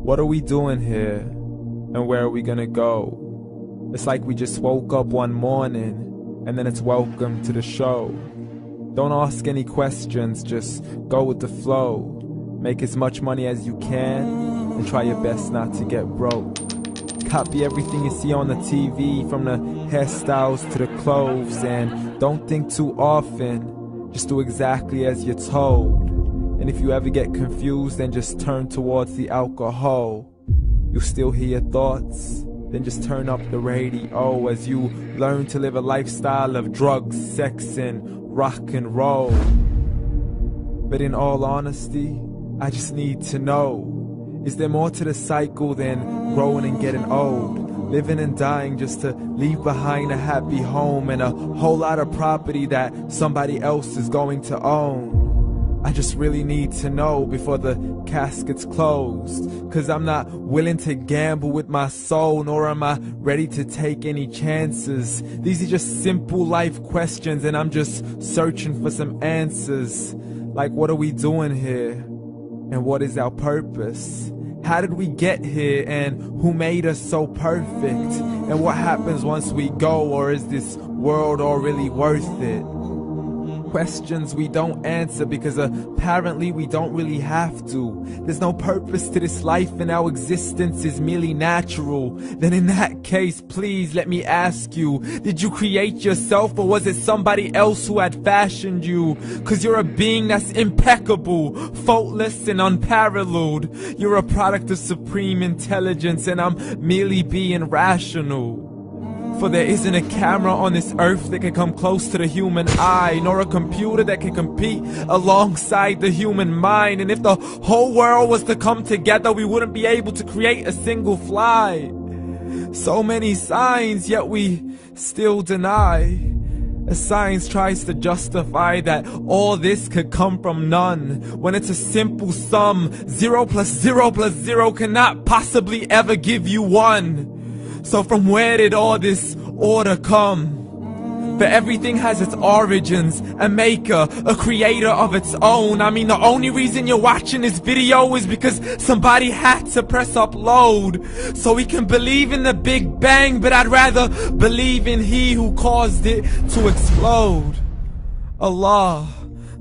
What are we doing here? And where are we gonna go? It's like we just woke up one morning and then it's welcome to the show. Don't ask any questions, just go with the flow. Make as much money as you can and try your best not to get broke. Copy everything you see on the TV, from the hairstyles to the clothes, and don't think too often, just do exactly as you're told. And if you ever get confused, then just turn towards the alcohol. You'll still hear your thoughts, then just turn up the radio as you learn to live a lifestyle of drugs, sex, and rock and roll. But in all honesty, I just need to know, is there more to the cycle than growing and getting old? Living and dying just to leave behind a happy home and a whole lot of property that somebody else is going to own. I just really need to know before the casket's closed, 'cause I'm not willing to gamble with my soul, nor am I ready to take any chances. These are just simple life questions and I'm just searching for some answers. Like, what are we doing here? And what is our purpose? How did we get here, and who made us so perfect? And what happens once we go, or is this world all really worth it? Questions we don't answer because apparently we don't really have to. There's no purpose to this life and our existence is merely natural. Then in that case, please let me ask you, did you create yourself, or was it somebody else who had fashioned you? 'Cause you're a being that's impeccable, faultless and unparalleled. You're a product of supreme intelligence and I'm merely being rational. For there isn't a camera on this earth that can come close to the human eye, nor a computer that can compete alongside the human mind. And if the whole world was to come together, we wouldn't be able to create a single fly. So many signs, yet we still deny. As science tries to justify that all this could come from none, when it's a simple sum. 0 plus 0 plus 0 cannot possibly ever give you 1. So from where did all this order come? For everything has its origins, a maker, a creator of its own. I mean, the only reason you're watching this video is because somebody had to press upload. So we can believe in the Big Bang, but I'd rather believe in He who caused it to explode. Allah,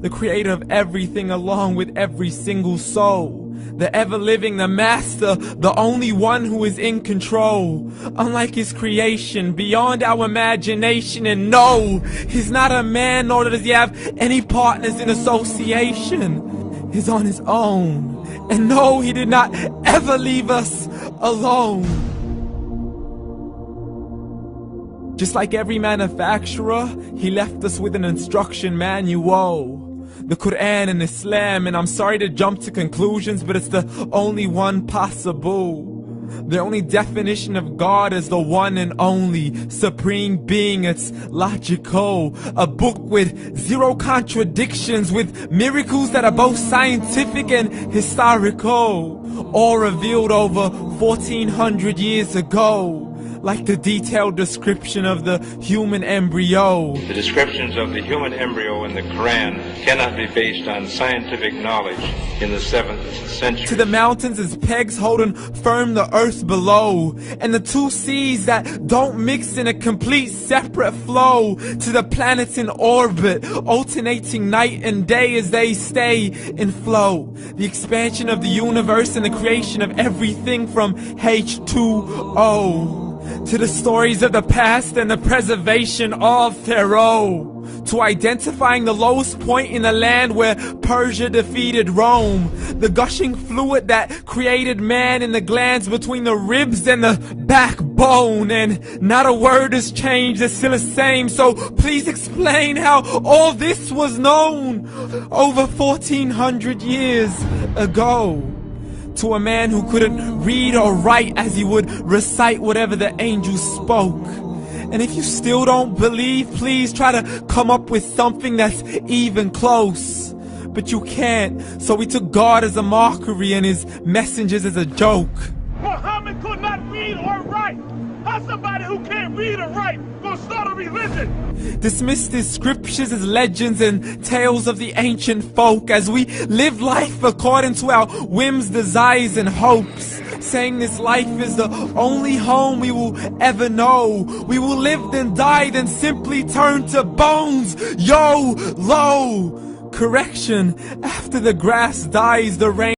the creator of everything along with every single soul. The ever-living, the master, the only one who is in control. Unlike his creation, beyond our imagination. And no, he's not a man, nor does he have any partners in association. He's on his own. And no, he did not ever leave us alone. Just like every manufacturer, he left us with an instruction manual. The Quran and Islam, and I'm sorry to jump to conclusions, but it's the only one possible. The only definition of God is the one and only supreme being. It's logical, a book with 0 contradictions, with miracles that are both scientific and historical, all revealed over 1400 years ago. Like the detailed description of the human embryo. The descriptions of the human embryo in the Quran cannot be based on scientific knowledge in the 7th century. To the mountains as pegs holding firm the earth below, and the 2 seas that don't mix in a complete separate flow. To the planets in orbit, alternating night and day as they stay in flow. The expansion of the universe and the creation of everything from H2O. To the stories of the past and the preservation of Pharaoh. To identifying the lowest point in the land where Persia defeated Rome. The gushing fluid that created man in the glands between the ribs and the backbone. And not a word has changed, it's still the same. So please explain how all this was known over 1400 years ago. To a man who couldn't read or write as he would recite whatever the angels spoke. And if you still don't believe, please try to come up with something that's even close. But you can't, so we took God as a mockery and his messengers as a joke. Muhammad could not read or write. How somebody who can't read or write gonna start a religion? Dismissed his scriptures as legends and tales of the ancient folk as we live life according to our whims, desires, and hopes. saying this life is the only home we will ever know. We will live then die then simply turn to bones. Yo, low. Correction, after the grass dies the rain